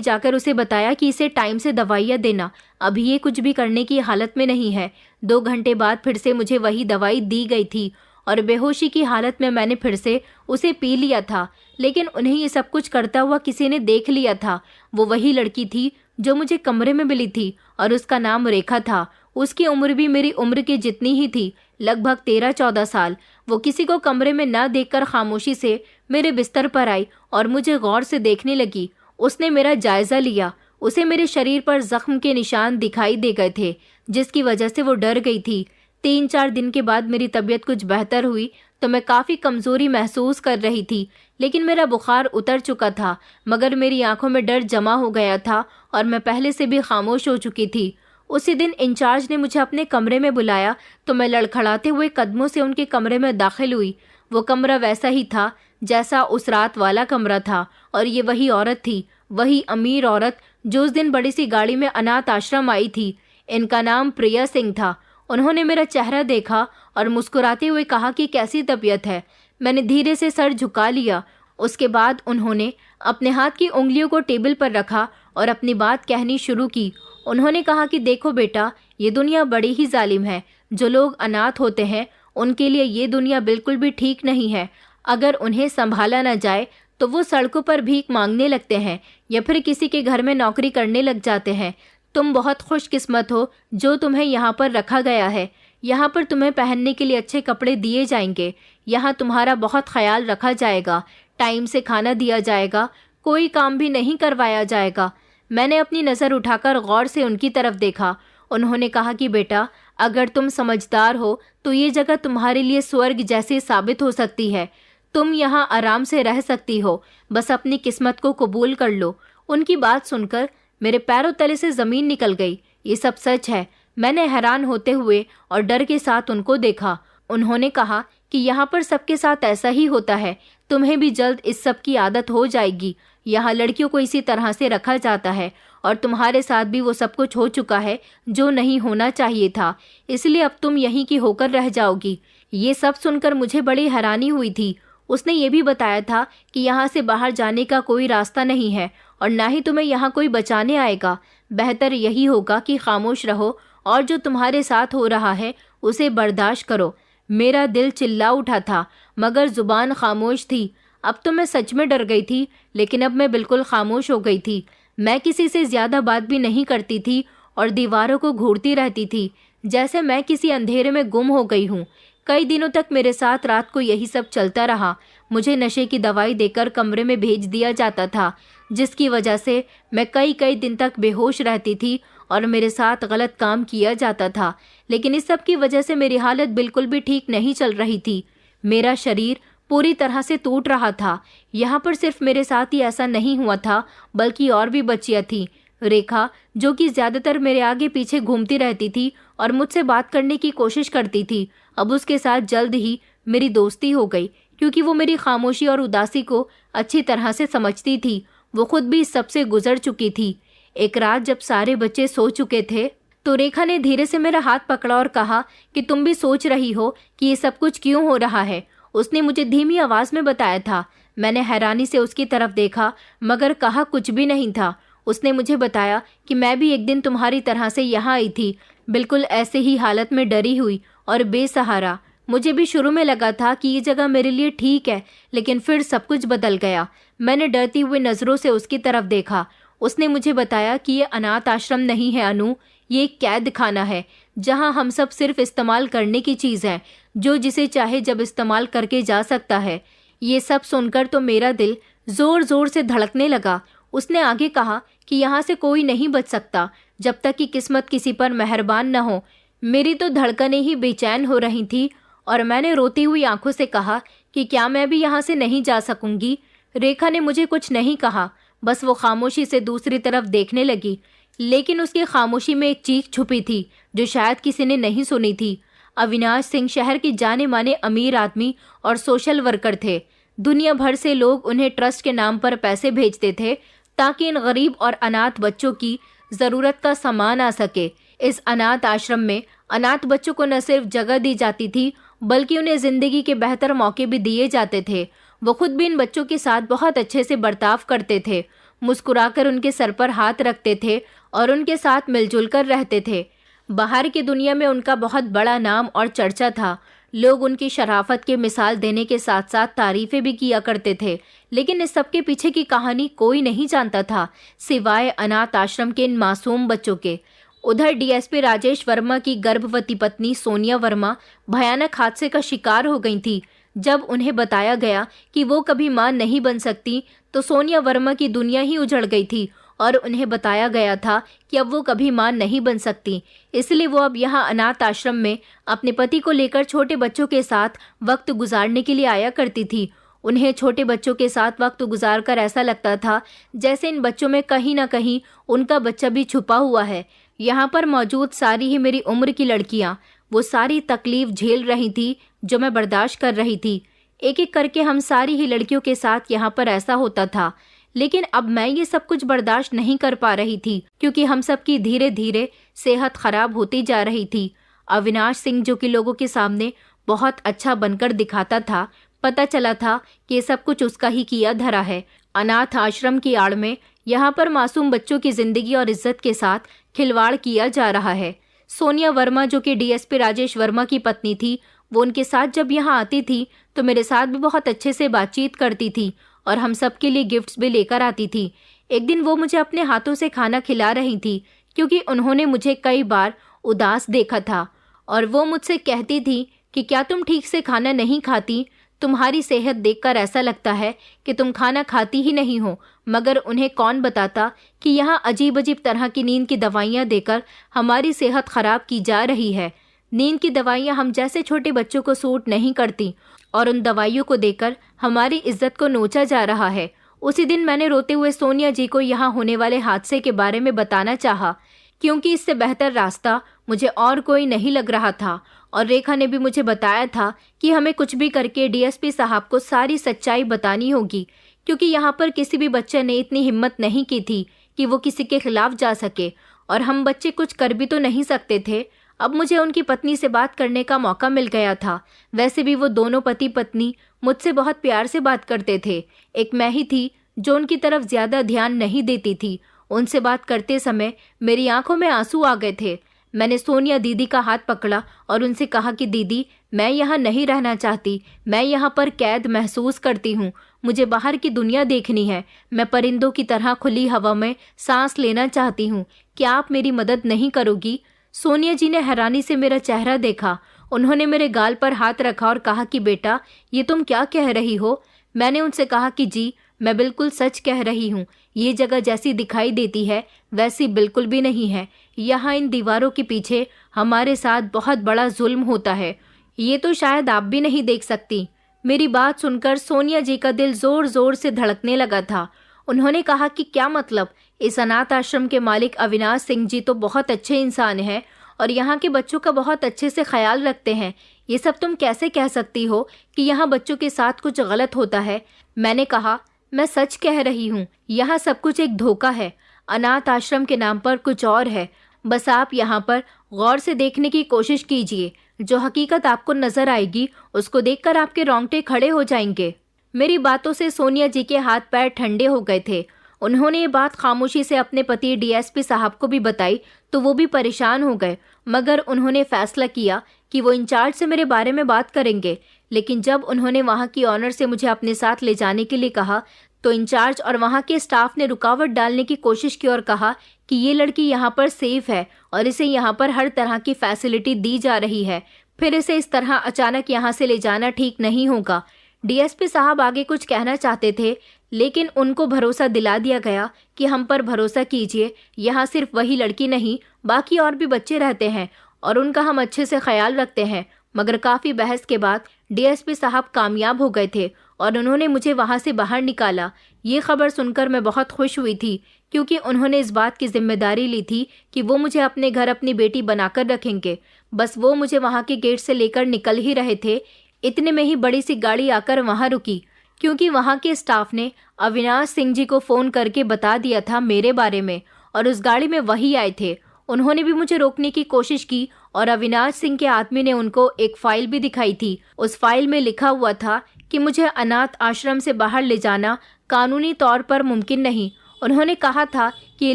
A: जाकर उसे बताया कि इसे टाइम से दवाइयाँ देना, अभी ये कुछ भी करने की हालत में नहीं है। 2 घंटे बाद फिर से मुझे वही दवाई दी गई थी और बेहोशी की हालत में मैंने फिर से उसे पी लिया था, लेकिन उन्हें ये सब कुछ करता हुआ किसी ने देख लिया था। वो वही लड़की थी जो मुझे कमरे में मिली थी और उसका नाम रेखा था। उसकी उम्र भी मेरी उम्र की जितनी ही थी, लगभग 13-14 साल। वो किसी को कमरे में न देखकर खामोशी से मेरे बिस्तर पर आई और मुझे गौर से देखने लगी। उसने मेरा जायजा लिया। उसे मेरे शरीर पर जख्म के निशान दिखाई दे गए थे, जिसकी वजह से वो डर गई थी। 3-4 दिन के बाद मेरी तबीयत कुछ बेहतर हुई तो मैं काफ़ी कमज़ोरी महसूस कर रही थी, लेकिन मेरा बुखार उतर चुका था, मगर मेरी आंखों में डर जमा हो गया था और मैं पहले से भी खामोश हो चुकी थी। उसी दिन इंचार्ज ने मुझे अपने कमरे में बुलाया तो मैं लड़खड़ाते हुए कदमों से उनके कमरे में दाखिल हुई। वो कमरा वैसा ही था जैसा उस रात वाला कमरा था और ये वही औरत थी, वही अमीर औरत जो उस दिन बड़ी सी गाड़ी में अनाथ आश्रम आई थी। इनका नाम प्रिया सिंह था। उन्होंने मेरा चेहरा देखा और मुस्कुराते हुए कहा कि कैसी तबीयत है। मैंने धीरे से सर झुका लिया। उसके बाद उन्होंने अपने हाथ की उंगलियों को टेबल पर रखा और अपनी बात कहनी शुरू की। उन्होंने कहा कि देखो बेटा, ये दुनिया बड़ी ही जालिम है। जो लोग अनाथ होते हैं उनके लिए ये दुनिया बिल्कुल भी ठीक नहीं है। अगर उन्हें संभाला न जाए तो वो सड़कों पर भीख मांगने लगते हैं या फिर किसी के घर में नौकरी करने लग जाते हैं। तुम बहुत खुशकिस्मत हो जो तुम्हें यहाँ पर रखा गया है। यहाँ पर तुम्हें पहनने के लिए अच्छे कपड़े दिए जाएंगे, यहाँ तुम्हारा बहुत ख्याल रखा जाएगा, टाइम से खाना दिया जाएगा, कोई काम भी नहीं करवाया जाएगा। मैंने अपनी नज़र उठाकर गौर से उनकी तरफ देखा। उन्होंने कहा कि बेटा, अगर तुम समझदार हो तो ये जगह तुम्हारे लिए स्वर्ग जैसी साबित हो सकती है। तुम यहाँ आराम से रह सकती हो, बस अपनी किस्मत को कबूल कर लो। उनकी बात सुनकर मेरे पैरों तले से ज़मीन निकल गई। ये सब सच है। मैंने हैरान होते हुए और डर के साथ उनको देखा। उन्होंने कहा कि यहाँ पर सबके साथ ऐसा ही होता है, तुम्हें भी जल्द इस सब की आदत हो जाएगी। यहाँ लड़कियों को इसी तरह से रखा जाता है और तुम्हारे साथ भी वो सब कुछ हो चुका है जो नहीं होना चाहिए था, इसलिए अब तुम यहीं की होकर रह जाओगी। ये सब सुनकर मुझे बड़ी हैरानी हुई थी। उसने ये भी बताया था कि यहाँ से बाहर जाने का कोई रास्ता नहीं है और ना ही तुम्हें यहाँ कोई बचाने आएगा। बेहतर यही होगा कि खामोश रहो और जो तुम्हारे साथ हो रहा है उसे बर्दाश्त करो। मेरा दिल चिल्ला उठा था, मगर जुबान खामोश थी। अब तो मैं सच में डर गई थी, लेकिन अब मैं बिल्कुल खामोश हो गई थी। मैं किसी से ज़्यादा बात भी नहीं करती थी और दीवारों को घूरती रहती थी, जैसे मैं किसी अंधेरे में गुम हो गई हूँ। कई दिनों तक मेरे साथ रात को यही सब चलता रहा। मुझे नशे की दवाई देकर कमरे में भेज दिया जाता था, जिसकी वजह से मैं कई दिन तक बेहोश रहती थी और मेरे साथ गलत काम किया जाता था। लेकिन इस सब की वजह से मेरी हालत बिल्कुल भी ठीक नहीं चल रही थी। मेरा शरीर पूरी तरह से टूट रहा था। यहाँ पर सिर्फ मेरे साथ ही ऐसा नहीं हुआ था, बल्कि और भी बच्चियाँ थीं। रेखा, जो कि ज़्यादातर मेरे आगे पीछे घूमती रहती थी और मुझसे बात करने की कोशिश करती थी, अब उसके साथ जल्द ही मेरी दोस्ती हो गई, क्योंकि वो मेरी खामोशी और उदासी को अच्छी तरह से समझती थी। वो खुद भी इस सबसे गुजर चुकी थी। एक रात जब सारे बच्चे सो चुके थे तो रेखा ने धीरे से मेरा हाथ पकड़ा और कहा कि तुम भी सोच रही हो कि ये सब कुछ क्यों हो रहा है। उसने मुझे धीमी आवाज़ में बताया था। मैंने हैरानी से उसकी तरफ देखा, मगर कहा कुछ भी नहीं था। उसने मुझे बताया कि मैं भी एक दिन तुम्हारी तरह से यहाँ आई थी, बिल्कुल ऐसे ही हालत में, डरी हुई और बेसहारा। मुझे भी शुरू में लगा था कि ये जगह मेरे लिए ठीक है, लेकिन फिर सब कुछ बदल गया। मैंने डरती हुई नज़रों से उसकी तरफ देखा। उसने मुझे बताया कि ये अनाथ आश्रम नहीं है अनु, ये एक कैद खाना है, जहाँ हम सब सिर्फ इस्तेमाल करने की चीज़ है, जो जिसे चाहे जब इस्तेमाल करके जा सकता है। ये सब सुनकर तो मेरा दिल ज़ोर ज़ोर से धड़कने लगा। उसने आगे कहा कि यहाँ से कोई नहीं बच सकता जब तक कि किस्मत किसी पर मेहरबान न हो। मेरी तो धड़कनें ही बेचैन हो रही थी और मैंने रोती हुई आंखों से कहा कि क्या मैं भी यहाँ से नहीं जा सकूंगी। रेखा ने मुझे कुछ नहीं कहा, बस वो खामोशी से दूसरी तरफ देखने लगी, लेकिन उसकी खामोशी में एक चीख छुपी थी जो शायद किसी ने नहीं सुनी थी। अविनाश सिंह शहर के जाने माने अमीर आदमी और सोशल वर्कर थे। दुनिया भर से लोग उन्हें ट्रस्ट के नाम पर पैसे भेजते थे ताकि इन गरीब और अनाथ बच्चों की ज़रूरत का सामान आ सके। इस अनाथ आश्रम में अनाथ बच्चों को न सिर्फ जगह दी जाती थी, बल्कि उन्हें जिंदगी के बेहतर मौके भी दिए जाते थे। वो खुद भी इन बच्चों के साथ बहुत अच्छे से बर्ताव करते थे, मुस्कुराकर उनके सर पर हाथ रखते थे और उनके साथ मिलजुल कर रहते थे। बाहर की दुनिया में उनका बहुत बड़ा नाम और चर्चा था। लोग उनकी शराफत की मिसाल देने के साथ साथ तारीफें भी किया करते थे, लेकिन इस सब के पीछे की कहानी कोई नहीं जानता था, सिवाय अनाथ आश्रम के इन मासूम बच्चों के। उधर डीएसपी राजेश वर्मा की गर्भवती पत्नी सोनिया वर्मा भयानक हादसे का शिकार हो गई थी। जब उन्हें बताया गया कि वो कभी मां नहीं बन सकती, तो सोनिया वर्मा की दुनिया ही उजड़ गई थी और उन्हें बताया गया था कि अब वो कभी मां नहीं बन सकती। इसलिए वो अब यहाँ अनाथ आश्रम में अपने पति को लेकर छोटे बच्चों के साथ वक्त गुजारने के लिए आया करती थी। उन्हें छोटे बच्चों के साथ वक्त गुजार कर ऐसा लगता था जैसे इन बच्चों में कहीं ना कहीं उनका बच्चा भी छुपा हुआ है। यहाँ पर मौजूद सारी ही मेरी उम्र की लड़कियाँ वो सारी तकलीफ झेल रही थी जो मैं बर्दाश्त कर रही थी। एक एक करके हम सारी ही लड़कियों के साथ यहाँ पर ऐसा होता था, लेकिन अब मैं ये सब कुछ बर्दाश्त नहीं कर पा रही थी, क्योंकि हम सब की धीरे धीरे सेहत खराब होती जा रही थी। अविनाश सिंह, जो कि लोगों के सामने बहुत अच्छा बनकर दिखाता था, पता चला था कि ये सब कुछ उसका ही किया धरा है। अनाथ आश्रम की आड़ में यहाँ पर मासूम बच्चों की जिंदगी और इज्जत के साथ खिलवाड़ किया जा रहा है। सोनिया वर्मा, जो कि डीएसपी राजेश वर्मा की पत्नी थी, वो उनके साथ जब यहाँ आती थी तो मेरे साथ भी बहुत अच्छे से बातचीत करती थी और हम सबके लिए गिफ्ट्स भी लेकर आती थी। एक दिन वो मुझे अपने हाथों से खाना खिला रही थी, क्योंकि उन्होंने मुझे कई बार उदास देखा था और वो मुझसे कहती थी कि क्या तुम ठीक से खाना नहीं खाती? तुम्हारी सेहत देखकर ऐसा लगता है कि तुम खाना खाती ही नहीं हो। मगर उन्हें कौन बताता कि यहाँ अजीब अजीब तरह की नींद की दवाइयाँ देकर हमारी सेहत खराब की जा रही है। नींद की दवाइयाँ हम जैसे छोटे बच्चों को सूट नहीं करती और उन दवाइयों को देकर हमारी इज्जत को नोचा जा रहा है। उसी दिन मैंने रोते हुए सोनिया जी को यहाँ होने वाले हादसे के बारे में बताना चाहा, क्योंकि इससे बेहतर रास्ता मुझे और कोई नहीं लग रहा था। और रेखा ने भी मुझे बताया था कि हमें कुछ भी करके डीएसपी साहब को सारी सच्चाई बतानी होगी, क्योंकि यहाँ पर किसी भी बच्चे ने इतनी हिम्मत नहीं की थी कि वो किसी के खिलाफ जा सके, और हम बच्चे कुछ कर भी तो नहीं सकते थे। अब मुझे उनकी पत्नी से बात करने का मौका मिल गया था। वैसे भी वो दोनों पति पत्नी मुझसे बहुत प्यार से बात करते थे। एक मैं ही थी जो उनकी तरफ ज्यादा ध्यान नहीं देती थी। उनसे बात करते समय मेरी आंखों में आंसू आ गए थे। मैंने सोनिया दीदी का हाथ पकड़ा और उनसे कहा कि दीदी, मैं यहाँ नहीं रहना चाहती। मैं यहाँ पर कैद महसूस करती हूँ। मुझे बाहर की दुनिया देखनी है। मैं परिंदों की तरह खुली हवा में सांस लेना चाहती हूँ। क्या आप मेरी मदद नहीं करोगी? सोनिया जी ने हैरानी से मेरा चेहरा देखा। उन्होंने मेरे गाल पर हाथ रखा और कहा कि बेटा, ये तुम क्या कह रही हो? मैंने उनसे कहा कि जी, मैं बिल्कुल सच कह रही हूँ। ये जगह जैसी दिखाई देती है वैसी बिल्कुल भी नहीं है। यहाँ इन दीवारों के पीछे हमारे साथ बहुत बड़ा जुल्म होता है। ये तो शायद आप भी नहीं देख सकती। मेरी बात सुनकर सोनिया जी का दिल जोर जोर से धड़कने लगा था। उन्होंने कहा कि क्या मतलब? इस अनाथ आश्रम के मालिक अविनाश सिंह जी तो बहुत अच्छे इंसान हैं और यहाँ के बच्चों का बहुत अच्छे से ख्याल रखते हैं। ये सब तुम कैसे कह सकती हो कि यहाँ बच्चों के साथ कुछ गलत होता है? मैंने कहा, मैं सच कह रही हूँ। यहाँ सब कुछ एक धोखा है। अनाथ आश्रम के नाम पर कुछ और है। बस आप यहाँ पर गौर से देखने की कोशिश कीजिए। जो हकीकत आपको नजर आएगी उसको देखकर आपके रोंगटे खड़े हो जाएंगे। मेरी बातों से सोनिया जी के हाथ पैर ठंडे हो गए थे। उन्होंने ये बात खामोशी से अपने पति डीएसपी साहब को भी बताई तो वो भी परेशान हो गए, मगर उन्होंने फैसला किया कि वो इंचार्ज से मेरे बारे में बात करेंगे। लेकिन जब उन्होंने वहाँ की ऑनर से मुझे अपने साथ ले जाने के लिए कहा तो इंचार्ज और वहाँ के स्टाफ ने रुकावट डालने की कोशिश की और कहा कि ये लड़की यहाँ पर सेफ है और इसे यहाँ पर हर तरह की फैसिलिटी दी जा रही है, फिर इसे इस तरह अचानक यहाँ से ले जाना ठीक नहीं होगा। डीएसपी साहब आगे कुछ कहना चाहते थे, लेकिन उनको भरोसा दिला दिया गया कि हम पर भरोसा कीजिए, यहाँ सिर्फ वही लड़की नहीं बाकी और भी बच्चे रहते हैं और उनका हम अच्छे से ख्याल रखते हैं। मगर काफ़ी बहस के बाद डीएसपी साहब कामयाब हो गए थे और उन्होंने मुझे वहाँ से बाहर निकाला। ये खबर सुनकर मैं बहुत खुश हुई थी, क्योंकि उन्होंने इस बात की जिम्मेदारी ली थी कि वो मुझे अपने घर अपनी बेटी बनाकर रखेंगे। बस वो मुझे वहाँ के गेट से लेकर निकल ही रहे थे, इतने में ही बड़ी सी गाड़ी आकर वहाँ रुकी, क्योंकि वहाँ के स्टाफ ने अविनाश सिंह जी को फ़ोन करके बता दिया था मेरे बारे में और उस गाड़ी में वही आए थे। उन्होंने भी मुझे रोकने की कोशिश की और अविनाश सिंह के आदमी ने उनको एक फाइल भी दिखाई थी। उस फाइल में लिखा हुआ था कि मुझे अनाथ आश्रम से बाहर ले जाना कानूनी तौर पर मुमकिन नहीं। उन्होंने कहा था कि ये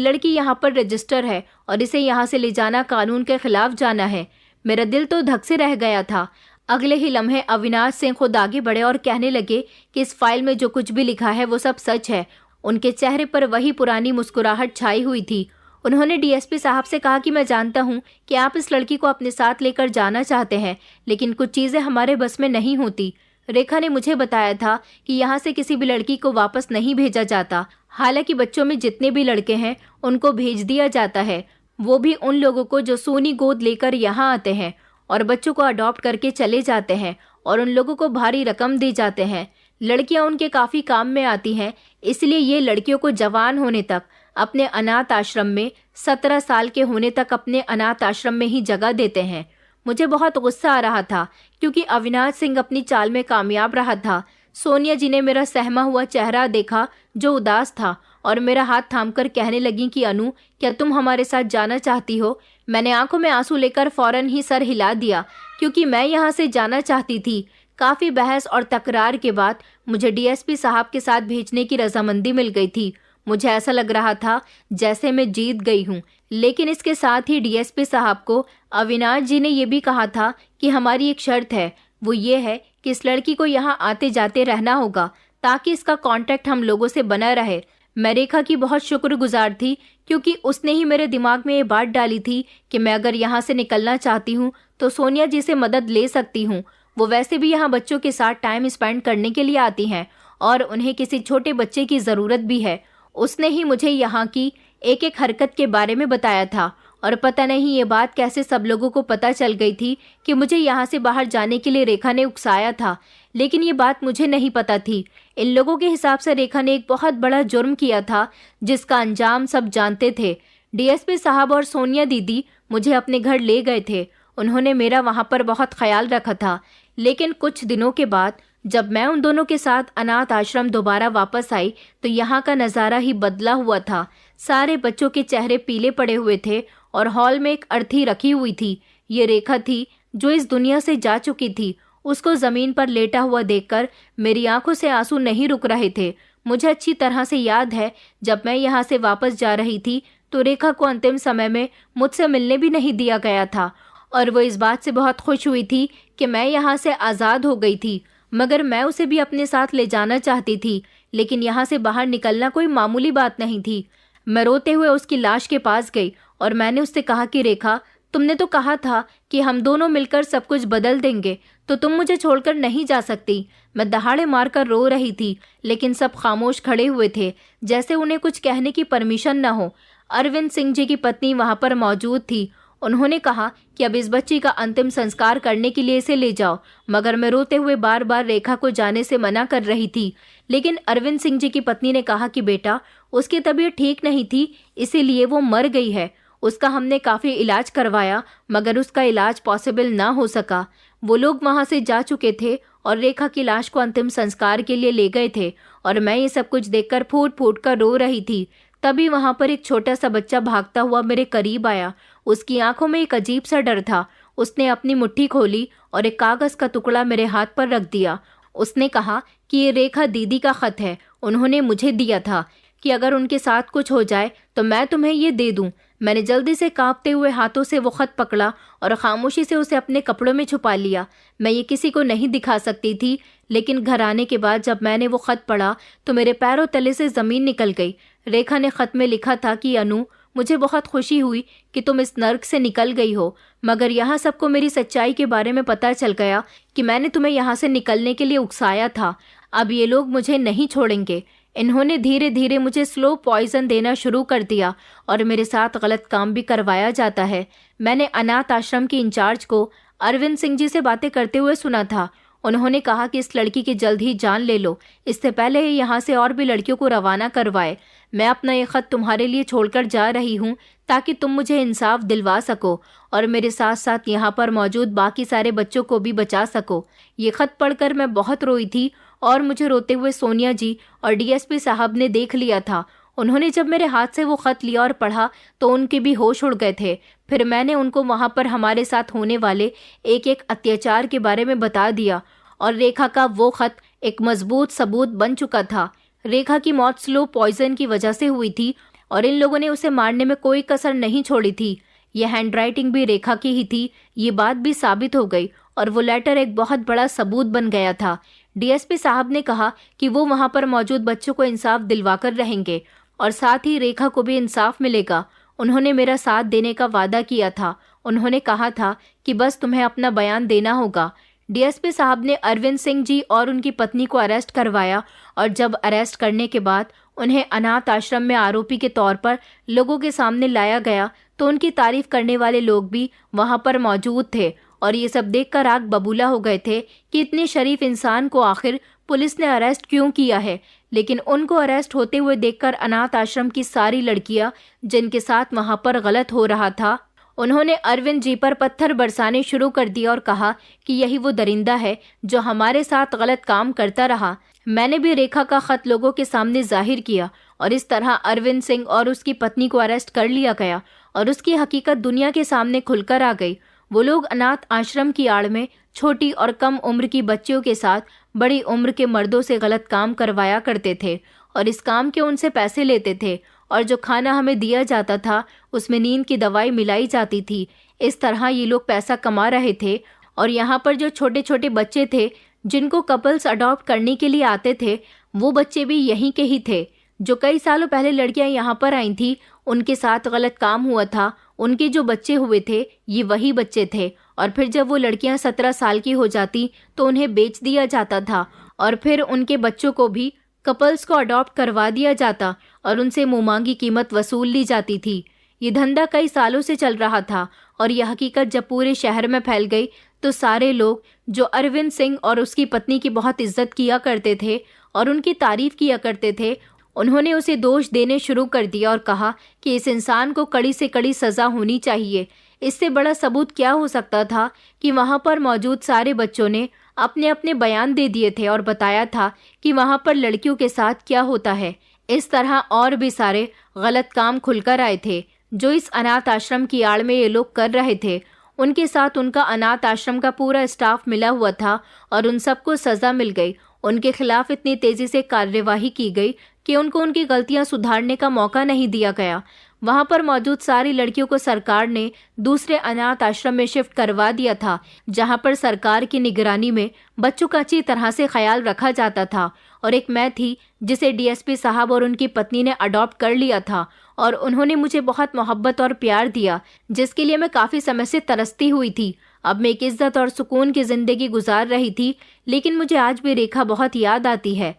A: लड़की यहाँ पर रजिस्टर है और इसे यहाँ से ले जाना कानून के खिलाफ जाना है। मेरा दिल तो धक से रह गया था। अगले ही लम्हे अविनाश सिंह खुद आगे बढ़े और कहने लगे कि इस फाइल में जो कुछ भी लिखा है वो सब सच है। उनके चेहरे पर वही पुरानी मुस्कुराहट छाई हुई थी। उन्होंने डीएसपी साहब से कहा कि मैं जानता हूँ कि आप इस लड़की को अपने साथ लेकर जाना चाहते हैं, लेकिन कुछ चीज़ें हमारे बस में नहीं होती। रेखा ने मुझे बताया था कि यहाँ से किसी भी लड़की को वापस नहीं भेजा जाता। हालांकि बच्चों में जितने भी लड़के हैं उनको भेज दिया जाता है, वो भी उन लोगों को जो सूनी गोद लेकर यहाँ आते हैं और बच्चों को अडॉप्ट करके चले जाते हैं, और उन लोगों को भारी रकम दी जाते हैं। लड़कियां उनके काफ़ी काम में आती हैं, इसलिए ये लड़कियों को जवान होने तक अपने अनाथ आश्रम में, 17 साल के होने तक अपने अनाथ आश्रम में ही जगह देते हैं। मुझे बहुत गुस्सा आ रहा था क्योंकि अविनाश सिंह अपनी चाल में कामयाब रहा था। सोनिया जी ने मेरा सहमा हुआ चेहरा देखा जो उदास था और मेरा हाथ थामकर कहने लगी कि अनु, क्या तुम हमारे साथ जाना चाहती हो? मैंने आंखों में आंसू लेकर फौरन ही सर हिला दिया क्योंकि मैं यहाँ से जाना चाहती थी। काफ़ी बहस और तकरार के बाद मुझे डीएसपी साहब के साथ भेजने की रजामंदी मिल गई थी। मुझे ऐसा लग रहा था जैसे मैं जीत गई हूँ, लेकिन इसके साथ ही डीएसपी साहब को अविनाश जी ने यह भी कहा था कि हमारी एक शर्त है, वो ये है कि इस लड़की को यहाँ आते जाते रहना होगा ताकि इसका कांटेक्ट हम लोगों से बना रहे। मैं रेखा की बहुत शुक्रगुजार थी क्योंकि उसने ही मेरे दिमाग में ये बात डाली थी कि मैं अगर यहाँ से निकलना चाहती हूँ तो सोनिया जी से मदद ले सकती हूँ। वो वैसे भी यहाँ बच्चों के साथ टाइम स्पेंड करने के लिए आती हैं और उन्हें किसी छोटे बच्चे की ज़रूरत भी है। उसने ही मुझे यहाँ की एक एक हरकत के बारे में बताया था और पता नहीं ये बात कैसे सब लोगों को पता चल गई थी कि मुझे यहाँ से बाहर जाने के लिए रेखा ने उकसाया था, लेकिन ये बात मुझे नहीं पता थी। इन लोगों के हिसाब से रेखा ने एक बहुत बड़ा जुर्म किया था जिसका अंजाम सब जानते थे। डीएसपी साहब और सोनिया दीदी मुझे अपने घर ले गए थे। उन्होंने मेरा वहाँ पर बहुत ख्याल रखा था, लेकिन कुछ दिनों के बाद जब मैं उन दोनों के साथ अनाथ आश्रम दोबारा वापस आई तो यहाँ का नज़ारा ही बदला हुआ था। सारे बच्चों के चेहरे पीले पड़े हुए थे और हॉल में एक अर्थी रखी हुई थी। ये रेखा थी जो इस दुनिया से जा चुकी थी। उसको ज़मीन पर लेटा हुआ देखकर मेरी आंखों से आंसू नहीं रुक रहे थे। मुझे अच्छी तरह से याद है जब मैं यहाँ से वापस जा रही थी तो रेखा को अंतिम समय में मुझसे मिलने भी नहीं दिया गया था और वो इस बात से बहुत खुश हुई थी कि मैं यहाँ से आज़ाद हो गई थी। मगर मैं उसे भी अपने साथ ले जाना चाहती थी, लेकिन यहाँ से बाहर निकलना कोई मामूली बात नहीं थी। मैं रोते हुए उसकी लाश के पास गई और मैंने उससे कहा कि रेखा, तुमने तो कहा था कि हम दोनों मिलकर सब कुछ बदल देंगे, तो तुम मुझे छोड़कर नहीं जा सकती। मैं दहाड़े मारकर रो रही थी, लेकिन सब खामोश खड़े हुए थे, जैसे उन्हें कुछ कहने की परमिशन न हो। अरविंद सिंह जी की पत्नी वहाँ पर मौजूद थी। उन्होंने कहा कि अब इस बच्ची का अंतिम संस्कार करने के लिए इसे ले जाओ, मगर मैं रोते हुए बार बार रेखा को जाने से मना कर रही थी। लेकिन अरविंद सिंह जी की पत्नी ने कहा कि बेटा, उसकी तबीयत ठीक नहीं थी, इसीलिए वो मर गई है। उसका हमने काफ़ी इलाज करवाया, मगर उसका इलाज पॉसिबल ना हो सका। वो लोग वहाँ से जा चुके थे और रेखा की लाश को अंतिम संस्कार के लिए ले गए थे और मैं ये सब कुछ देखकर फूट फूट कर रो रही थी। तभी वहाँ पर एक छोटा सा बच्चा भागता हुआ मेरे करीब आया। उसकी आंखों में एक अजीब सा डर था। उसने अपनी मुट्ठी खोली और एक कागज का टुकड़ा मेरे हाथ पर रख दिया। उसने कहा कि ये रेखा दीदी का खत है, उन्होंने मुझे दिया था कि अगर उनके साथ कुछ हो जाए तो मैं तुम्हें ये दे दूं। मैंने जल्दी से कांपते हुए हाथों से वो खत पकड़ा और खामोशी से उसे अपने कपड़ों में छुपा लिया। मैं ये किसी को नहीं दिखा सकती थी, लेकिन घर आने के बाद जब मैंने वो खत पढ़ा तो मेरे पैरों तले से ज़मीन निकल गई। रेखा ने खत में लिखा था कि अनु, मुझे बहुत खुशी हुई कि तुम इस नर्क से निकल गई हो, मगर यहाँ सबको मेरी सच्चाई के बारे में पता चल गया कि मैंने तुम्हें यहाँ से निकलने के लिए उकसाया था। अब ये लोग मुझे नहीं छोड़ेंगे। इन्होंने धीरे धीरे मुझे स्लो पॉइजन देना शुरू कर दिया और मेरे साथ गलत काम भी करवाया जाता है। मैंने अनाथ आश्रम के इंचार्ज को अरविंद सिंह जी से बातें करते हुए सुना था। उन्होंने कहा कि इस लड़की की जल्द ही जान ले लो, इससे पहले ही यहाँ से और भी लड़कियों को रवाना करवाए। मैं अपना ये खत तुम्हारे लिए छोड़कर जा रही हूँ ताकि तुम मुझे इंसाफ दिलवा सको और मेरे साथ साथ यहाँ पर मौजूद बाकी सारे बच्चों को भी बचा सको। ये खत पढ़कर मैं बहुत रोई थी और मुझे रोते हुए सोनिया जी और डीएसपी साहब ने देख लिया था। उन्होंने जब मेरे हाथ से वो खत लिया और पढ़ा तो उनके भी होश उड़ गए थे। फिर मैंने उनको वहाँ पर हमारे साथ होने वाले एक एक अत्याचार के बारे में बता दिया और रेखा का वो खत एक मजबूत सबूत बन चुका था। रेखा की मौत स्लो पॉइजन की वजह से हुई थी और इन लोगों ने उसे मारने में कोई कसर नहीं छोड़ी थी। यह हैंडराइटिंग भी रेखा की ही थी, ये बात भी साबित हो गई और वो लेटर एक बहुत बड़ा सबूत बन गया था। डीएसपी साहब ने कहा कि वो वहाँ पर मौजूद बच्चों को इंसाफ दिलवाकर रहेंगे और साथ ही रेखा को भी इंसाफ मिलेगा। उन्होंने मेरा साथ देने का वादा किया था। उन्होंने कहा था कि बस तुम्हें अपना बयान देना होगा। डीएसपी साहब ने अरविंद सिंह जी और उनकी पत्नी को अरेस्ट करवाया और जब अरेस्ट करने के बाद उन्हें अनाथ आश्रम में आरोपी के तौर पर लोगों के सामने लाया गया तो उनकी तारीफ करने वाले लोग भी वहां पर मौजूद थे और ये सब देखकर आग बबूला हो गए थे कि इतने शरीफ इंसान को आखिर पुलिस ने अरेस्ट क्यों किया है। लेकिन उनको अरेस्ट होते हुए देखकर अनाथ आश्रम की सारी लड़कियां जिनके साथ वहां पर गलत हो रहा था, उन्होंने अरविंद जी पर पत्थर बरसाने शुरू कर दिया और कहा कि यही वो दरिंदा है जो हमारे साथ गलत काम करता रहा। मैंने भी रेखा का खत लोगों के सामने जाहिर किया और इस तरह अरविंद सिंह और उसकी पत्नी को अरेस्ट कर लिया गया और उसकी हकीकत दुनिया के सामने खुलकर आ गई। वो लोग अनाथ आश्रम की आड़ में छोटी और कम उम्र की बच्चियों के साथ बड़ी उम्र के मर्दों से गलत काम करवाया करते थे और इस काम के उनसे पैसे लेते थे और जो खाना हमें दिया जाता था उसमें नींद की दवाई मिलाई जाती थी। इस तरह ये लोग पैसा कमा रहे थे और यहाँ पर जो छोटे छोटे बच्चे थे जिनको कपल्स अडॉप्ट करने के लिए आते थे वो बच्चे भी यहीं के ही थे। जो कई सालों पहले लड़कियां यहाँ पर आई थी उनके साथ गलत काम हुआ था, उनके जो बच्चे हुए थे ये वही बच्चे थे और फिर जब वो लड़कियां 17 साल की हो जाती तो उन्हें बेच दिया जाता था और फिर उनके बच्चों को भी कपल्स को अडॉप्ट करवा दिया जाता और उनसे मुंहमांगी कीमत वसूल ली जाती थी। ये धंधा कई सालों से चल रहा था और यह हकीकत जब पूरे शहर में फैल गई तो सारे लोग जो अरविंद सिंह और उसकी पत्नी की बहुत इज्जत किया करते थे और उनकी तारीफ किया करते थे, उन्होंने उसे दोष देने शुरू कर दिया और कहा कि इस इंसान को कड़ी से कड़ी सजा होनी चाहिए। इससे बड़ा सबूत क्या हो सकता था कि वहां पर मौजूद सारे बच्चों ने अपने अपने बयान दे दिए थे और बताया था कि वहां पर लड़कियों के साथ क्या होता है। इस तरह और भी सारे गलत काम खुलकर आए थे जो इस अनाथ आश्रम की आड़ में ये लोग कर रहे थे। उनके साथ उनका अनाथ आश्रम का पूरा स्टाफ मिला हुआ था और उन सबको सजा मिल गई। उनके खिलाफ इतनी तेजी से कार्यवाही की गई कि उनको उनकी गलतियां सुधारने का मौका नहीं दिया गया। वहां पर मौजूद सारी लड़कियों को सरकार ने दूसरे अनाथ आश्रम में शिफ्ट करवा दिया था जहां पर सरकार की निगरानी में बच्चों का अच्छी तरह से ख्याल रखा जाता था। और एक मैं थी जिसे डीएसपी साहब और उनकी पत्नी ने अडॉप्ट कर लिया था और उन्होंने मुझे बहुत मोहब्बत और प्यार दिया जिसके लिए मैं काफ़ी समय से तरसती हुई थी। अब मैं एक इज्जत और सुकून की ज़िंदगी गुजार रही थी, लेकिन मुझे आज भी रेखा बहुत याद आती है।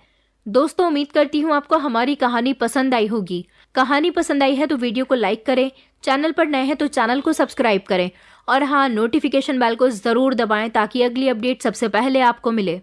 A: दोस्तों, उम्मीद करती हूँ आपको हमारी कहानी पसंद आई होगी। कहानी पसंद आई है तो वीडियो को लाइक करें, चैनल पर नए हैं तो चैनल को सब्सक्राइब करें और हाँ, नोटिफिकेशन बेल को ज़रूर दबाएं ताकि अगली अपडेट सबसे पहले आपको मिले।